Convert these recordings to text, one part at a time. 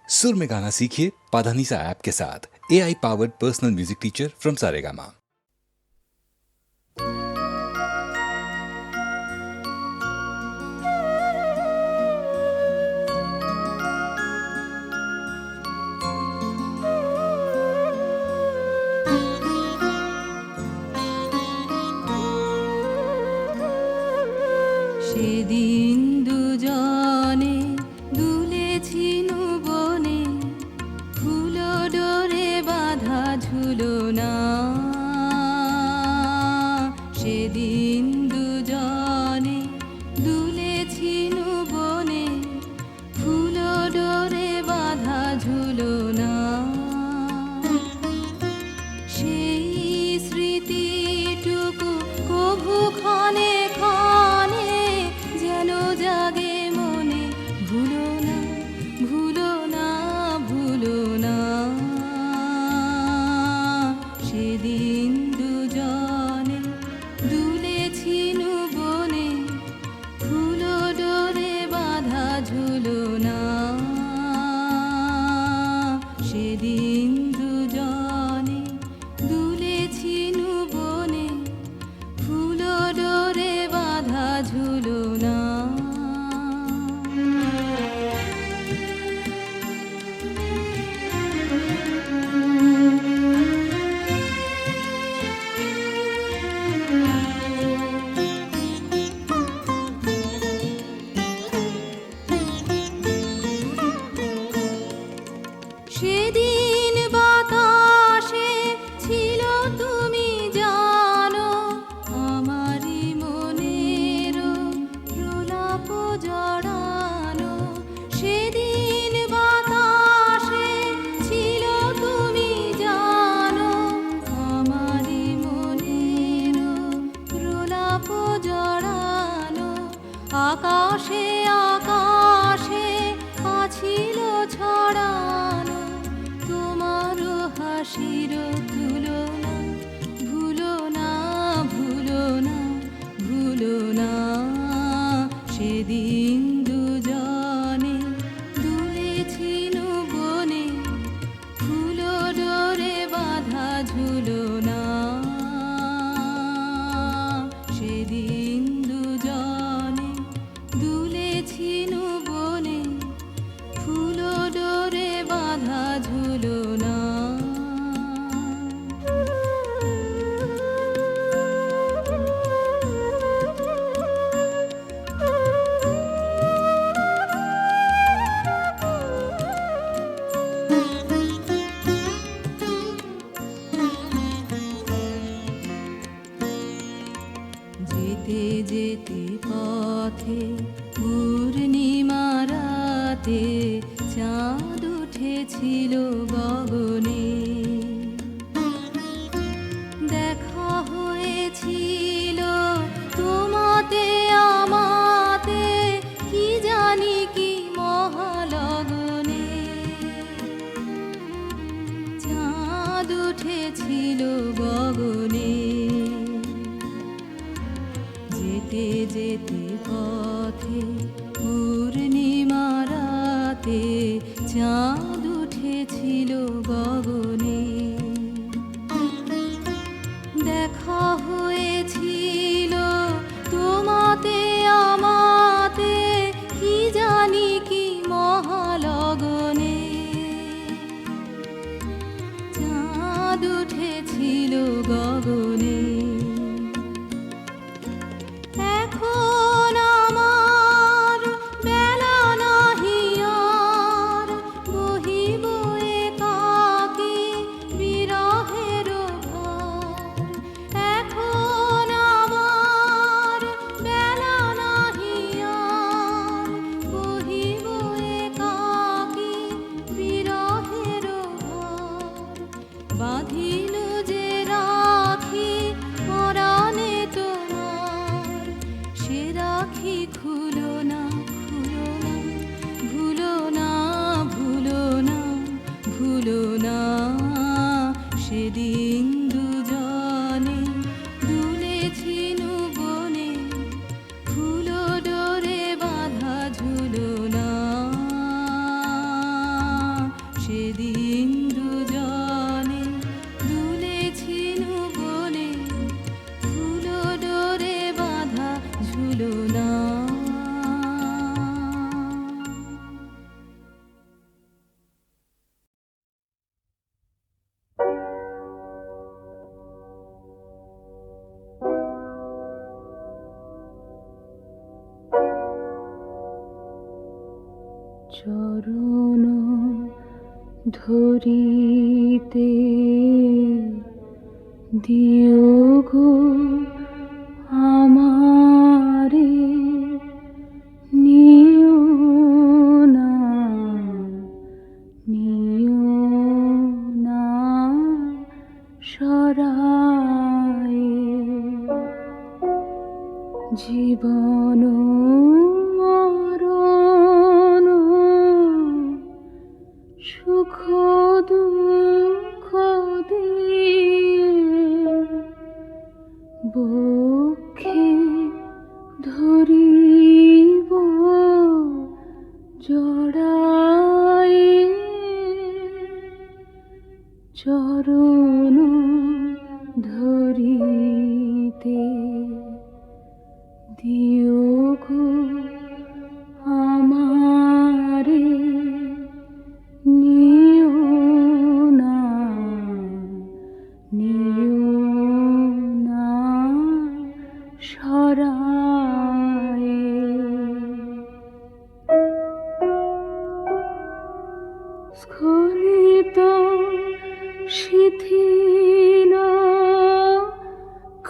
सुर में गाना सीखिए पाधानीसा ऐप के साथ। AI powered personal music teacher from Saregama. সেদিন দুজনে দুলেছিনু বনে, ফুল ডোরে বাঁধা ঝুলনা। সেদিন দুজনে দুলেছিনু বনে, ফুল ডোরে বাঁধা ঝুলনা। সেই স্মৃতিটুকু কভু ক্ষণে ক্ষণে যেন জাগে মনে, ভুলো না, ভুলো না, ভুলো না। সেদিন দুজনে দুলেছিনু বনে, ফুল ডোরে বাঁধা ঝুলনা। সেদিন দুজনে দুলেছিনু বনে, ফুল ডোরে বাঁধা ঝুলনা। সেদিন বাতাসে ছিল তুমি জানো, আমারই মনের প্রলাপ জড়ানো। সেদিন বাতাসে ছিল তুমি জানো, আমারই মনের প্রলাপ জড়ানো। আকাশে আকাশে আছিল ছড়ানো তোমার হাসির তুলনা। ভুলো না, ভুলো না, ভুলো না। সেদিন দুজনে দুলেছিনু বনে, ফুল ডোরে বাঁধা ঝুলনা। সেদিন দুজনে দুলেছিনু বনে, ফুল ডোরে বাঁধা ঝুলনা। যেতে যেতে পথে পূর্ণিমা রাতে চাঁদ উঠেছিল গগনে। দেখা হয়েছিল তোমাতে আমাতে, কি জানি কি মহালগনে। চাঁদ উঠেছিল গগনে। যেতে যেতে পথে পূর্ণিমা রাতে চাঁদ উঠেছিল গগনে। দেখা হয়েছিল তোমাতে আমাতে, কি জানি কি মহালগনে। চাঁদ উঠেছিল গগনে। এখন আমার বেলা নাহি আর, বহিব একাকী বিরহের ভার। এখন চরণ ধরিতে দিও গো আমারে, নিও না, নিও না সরায়ে। জীবন মরণ সুখ দুঃখ দিয়ে বক্ষে ধরিব জড়ায়ে। চরণ ধরিতে দিও গো আমারে, নিও না, নিও না সরায়ে। স্খলিত শিথিল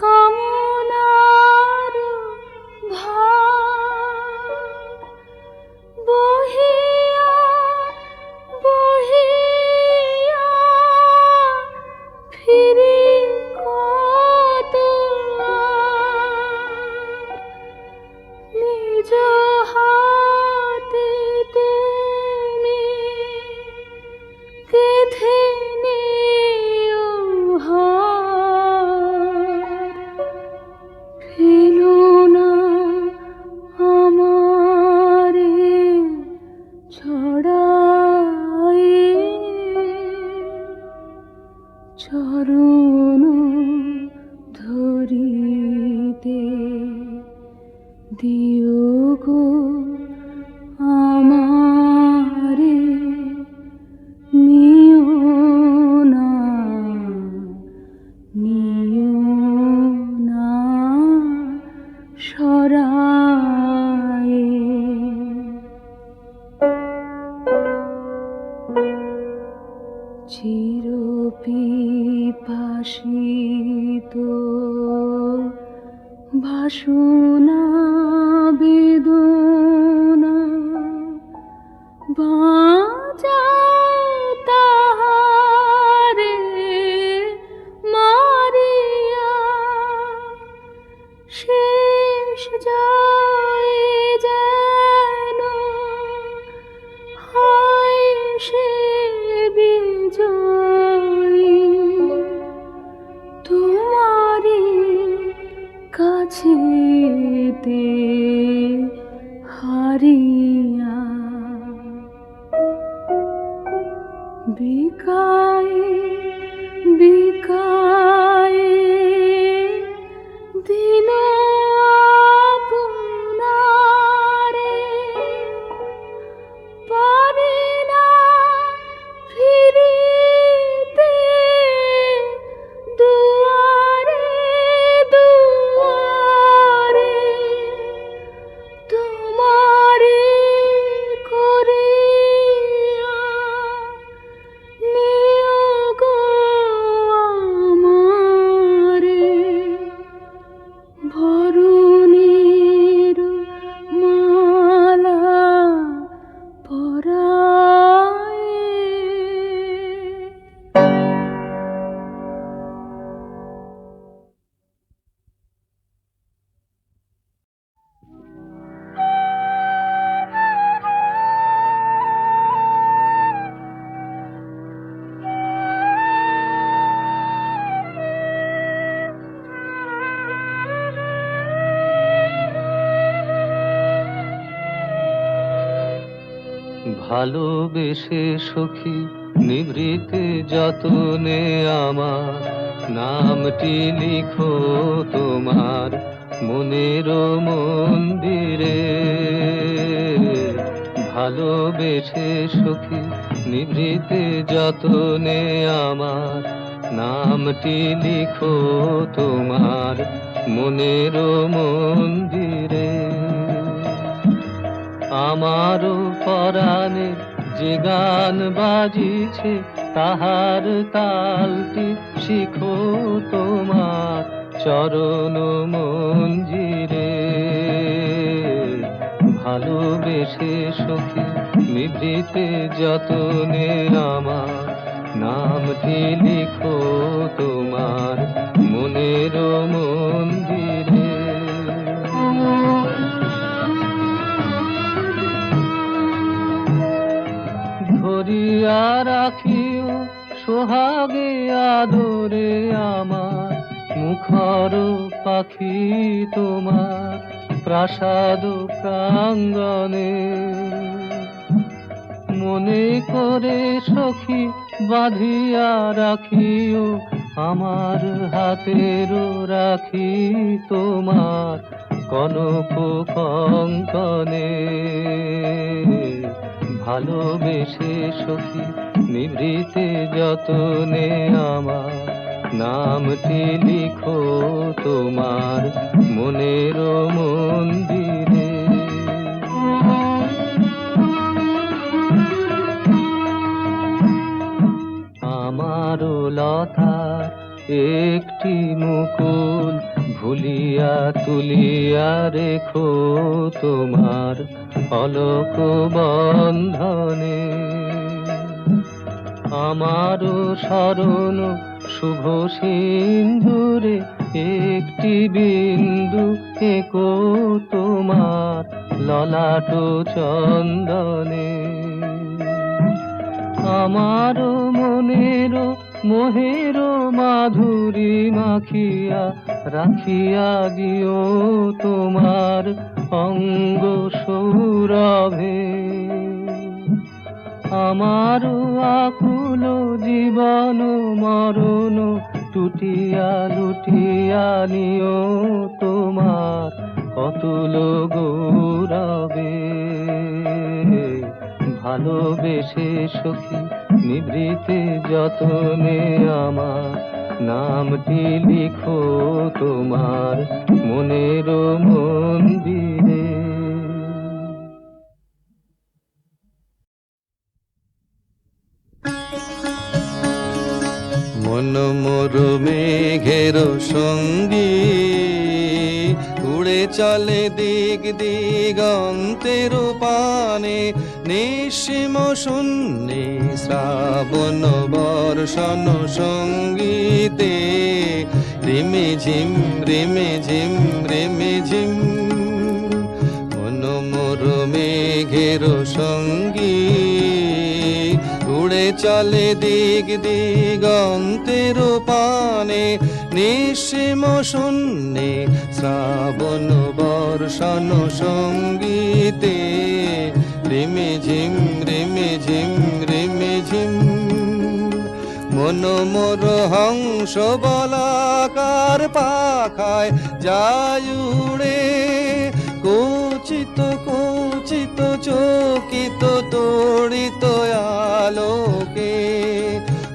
কামনার ভার বহিয়া বহিয়া ফিরি কতবার। নিজ হাতে তুমি গেঁথে নিও হার, ফেলো না আমারে ছড়ায়ে। চরণ ধরিতে দিও গো আমারে, নিও না, নিও না সরায়ে। চির পিপাসিত বাসনা বেদনা বাঁচাও তাহারে মারিয়া। শেষ জয়ে যেন হয় সে বিজয়ী, তোমারি কাছেতে হারিয়া। বিকায়ে বিকায়ে দিন আপনারে, পারি না ফিরিতে দুয়ারে দুয়ারে। তোমারি করিয়া নিও গো আমারে, বরণীর মালা পরায়ে। ভালোবেসে সখী নিভৃতে যতনে আমার নামটি লিখো তোমার মনের মন্দিরে। ভালোবেসে সখী নিভৃতে যতনে আমার নামটি লিখো তোমার মনের মন্দিরে। আমারও পরাণের যে গান বাজিছে তাহার তালটি শিখো তোমার চরণ মঞ্জিরে। ভালোবেসে সখী নিভৃতে যতনে আমার নামটি লিখো তোমার মনের মন্দিরে। ধরিয়া রাখিও সোহাগে আদরে আমার মুখর পাখি তোমার প্রাসাদ প্রাঙ্গণে। মনে করে সখী বাঁধিয়া রাখিও আমার হাতের রাখি তোমার কনক কঙ্কনে। ভালোবেসে সখী নিভৃতে যতনে আমার নামটি লিখো তোমার মনের মন্দিরে। আমারও লতার একটি মুকুল ভুলিয়া তুলিয়া রেখো তোমার অলক বন্ধনে। আমারও স্মরণ শুভ সিন্ধুরে একটি বিন্দু এঁকো তোমার ললাট চন্দনে। আমারও মনের মোহের মাধুরী মাখিয়া রাখিয়া দিও তোমার অঙ্গ সৌরভে। আমার আকুল জীবন মরণ টুটিয়া লুটিয়া নিও তোমার অতুল গৌরবে। ভালোবেসে সখী নিভৃতে যতনে আমার নামটি লিখো তোমার মনের মন্দিরে। মন মোর মেঘের সঙ্গী উড়ে চলে দিক দিগন্তের পানে। নিঃসীম শূন্যে শ্রাবণ বর্ষণ সঙ্গীতে রিমে ঝিম রিমে ঝিম রিমে ঝিম। মন মোর মেঘের সঙ্গী উড়ে চলে দিক দিগন্তের পানে। নিঃসীম শূন্যে শ্রাবণ বর্ষণ সঙ্গীতে রিমে ঝিম রিমে ঝিম রিমে ঝিম। মন মোর হংস বলাকার পাখায় যায় উড়ে কুচিত কুচিত চকিত তড়িত আলোকে।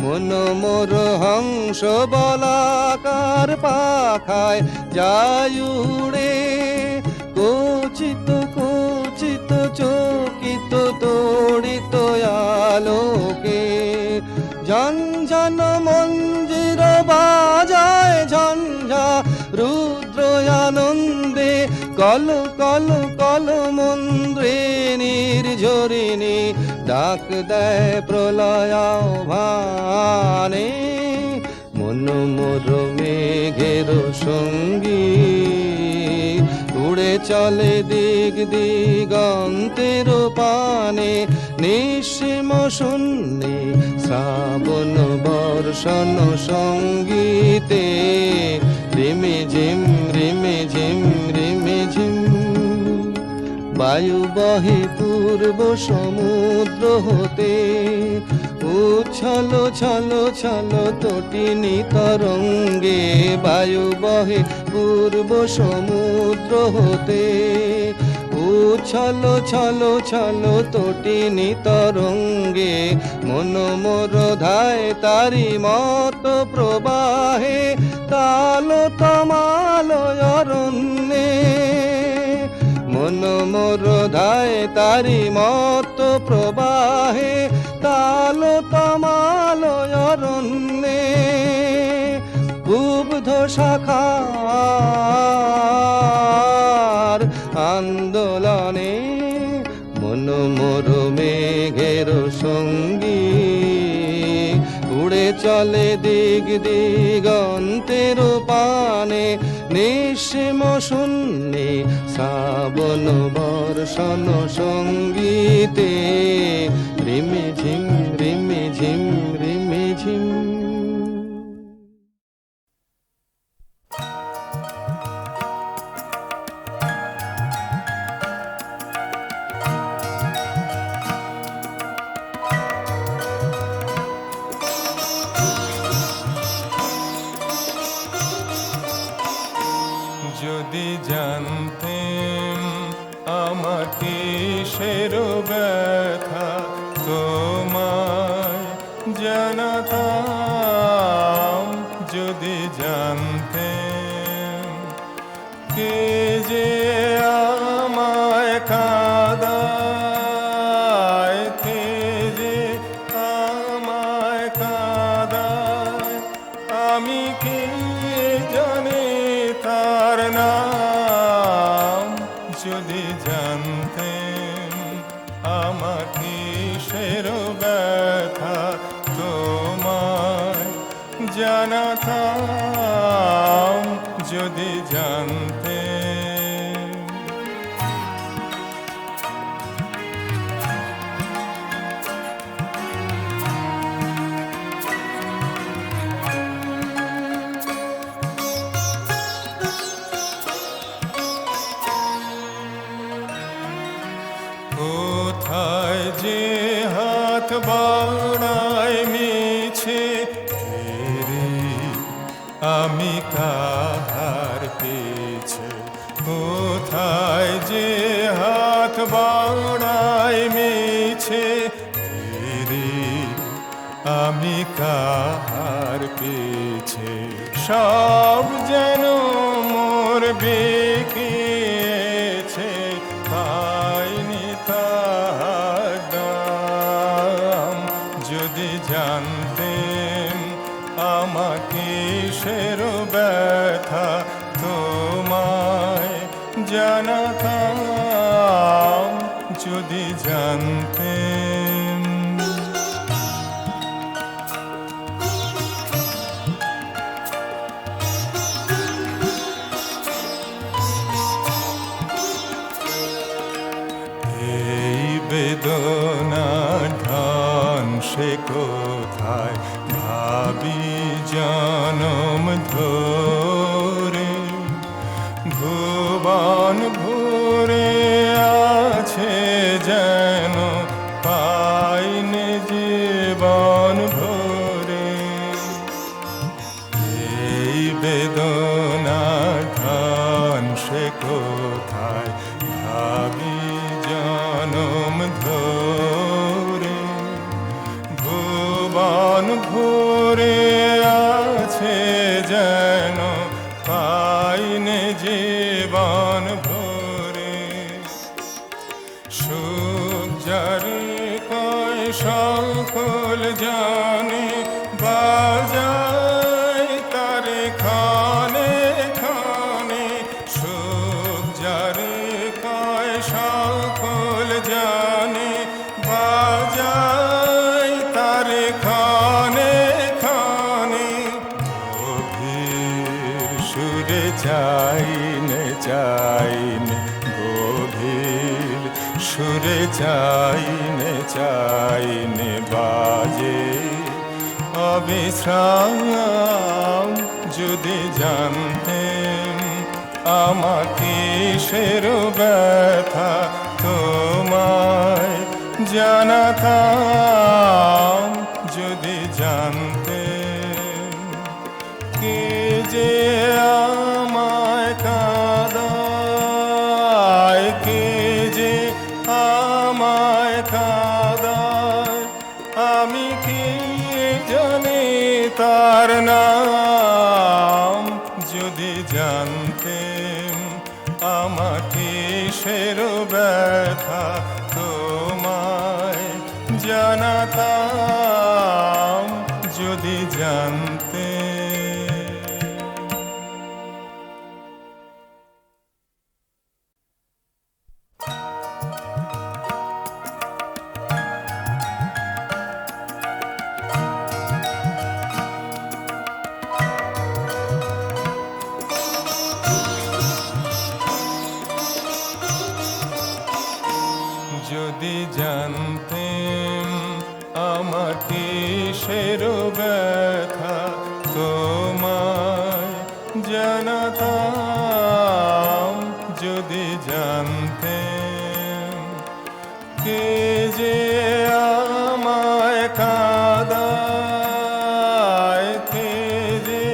মন মোর হংস বলাকার পাখায় যায় উড়ে কুচিত কুচিত চকিত তড়িত আলোকে। ঝনঝন মঞ্জির বাজায় ঝঞ্ঝা রুদ্র আনন্দে কল কল কল মন্দ্রে নির্ঝরিণী ডাক দেয় প্রলয় ভানে। মন মোর মেঘের সঙ্গী উড়ে চলে দিক দিগন্তের পানে। নিঃসীম শূন্যে শ্রাবণ বর্ষণ সঙ্গীতে রিমে ঝিম রিমে ঝিম রিমে ঝিম। বায়ু বহে পূর্ব সমুদ্র হতে উচ্ছল ছল ছল তটিনী তরঙ্গে। বায়ু বহে পূর্ব সমুদ্র হতে উচ্ছল ছল ছল তটিনী তরঙ্গে। মন মোর ধায় তারি মত প্রবাহে তাল তমাল অরণ্যে। মন মোর ধায় তারি মত প্রবাহে তাল তমালয় অরণ্যে বুব্ধ শাখার আন্দোলনে মন মোর মেঘের সঙ্গী উড়ে চলে দিগ দিগন্তের পানে নিঃসীম শূন্যে শ্রাবণ বর্ষণ সঙ্গীতে রিমি ঝিম রিমি ঝিম রিমি ঝিম। যদি জানতেন আমার কিসের ব্যথা তোমায় জানাতাম, যদি জানতেন কে যে আমায় কাঁদায়, কে যে আমায় কাঁদায়, আমি কি জানি তার নাম। যদি জানতেন আমার কিসের ব্যথা তোমায় জানাতাম, যদি জানতেন। কোথায় যে হাত বাড়ায় মিছে ফেরে আমি কাহার পেছে, কোথায় যে হাত বাড়ায় মিছে ফেরে আমি কাহার পেছে। সব যেন মোর বেঁকেছে, পাইনি তাহার দাম। যদি জানতেন আমার কিসের ব্যথা তোমায় জানাতাম, যদি জানতেন। বেদনার ধান সে কোথায় ভাবি জনম ধরে, ভুবন ভরে আছে যেন পাইনে জীবন ভরে। এই বেদনার ধান সে কোথায় ভাবি জনম ধরে, ভুবন ভরে আছে যেন পাইনে জীবন ভরে। সুখ যারে কয় সকল জানে বাজায় তারে খানে খানে, সুখ যারে কয় সকল জানে বাজায় তারে খানে খানে। গভীর সুরে চাইনে চাইনে, গভীর সুরে চাইনে চাইনে বাজে অবিশ্রাম। যদি জানতেন আমার কিসের ব্যথা তোমায় জানাতাম, যদি জানতেন কে যে আমায় কাঁদায়, কে যে আমায় কাঁদায়, আমি কি জানি তার নাম। যদি জানতেন আমার কিসের কিসের ব্যথা তোমায় জানাতাম যদি জানতেন কে যে আমায় কাঁদায়, কে যে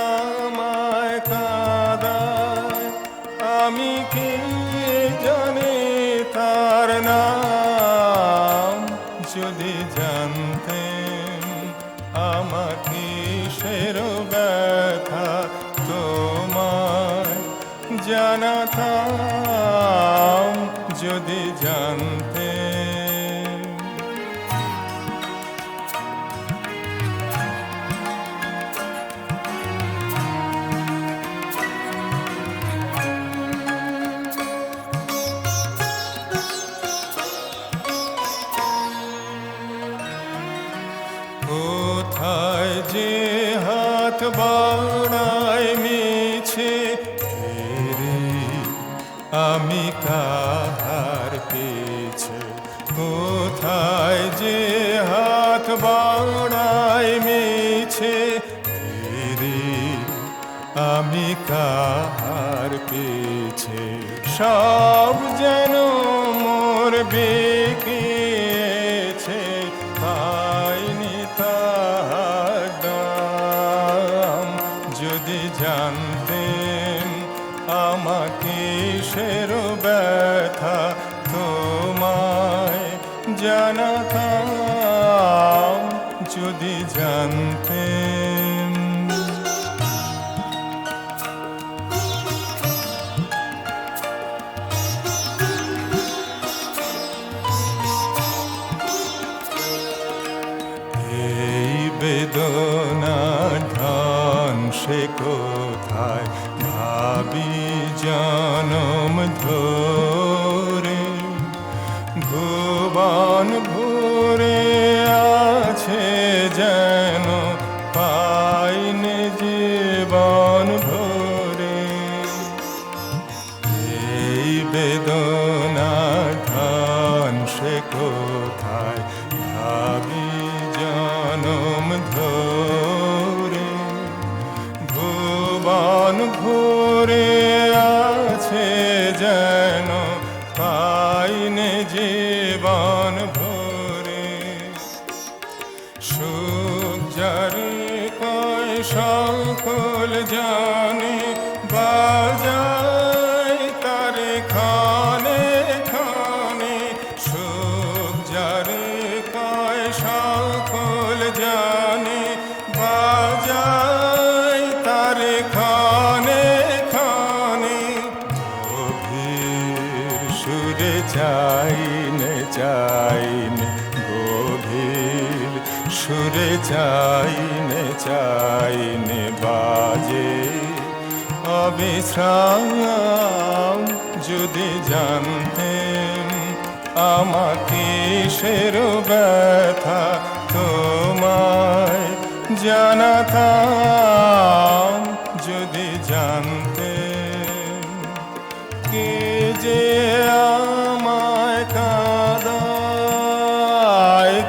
আমায় কাঁদায়, আমি কি জানি তার নাম যদি জানতেন আমার কিসের ব্যথা তোমায় জানাতাম যদি জানতেন। কোথায় যে হাত বাড়ায় মিছে ফেরে আমি কাহার পেছে, কোথায় যে হাত বাড়ায় মিছে ফেরে আমি কাহার পেছে, সব যেন মোর বেঁকেছে পাইনি তাহার দাম যদি জানতেন আমার কিসের ব্যথা তোমায় জানাতাম যদি জানতেন। এই বেদনার ধান সে কোথায় ভাবি জনম ধরে, ভুবন ভরে আছে যেন পাইনে জীবন ভরে। এই বেদনার ধান সে কোথায় ভাবি জনম ধরে, ভুবন ভরে আছে যেন পাইনে জীবন ভরে। সুখ যারে কয় সকল জানে বাজায় তারে খানে খানে, সুখ যারে কয় সকল জানে বাজায় তারে খানে খানে। গভীর সুরে চাইনে চাইনে, গভীর সুরে চাইনে চাইনে বাজে অবিশ্রাম যদি জানতেন আমার কিসের ব্যথা তোমায় জানাতাম যদি জানতেন কে যে আমায় কাঁদায়,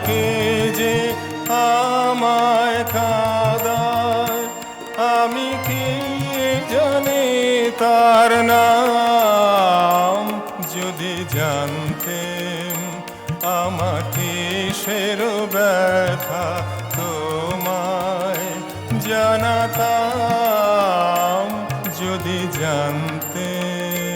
কে যে আমায় কাঁদায়, আমি কি জানি তার নাম যদি জানতেন আমার কিসের ব্যথা তোমায় জানাতাম যদি জানতেন।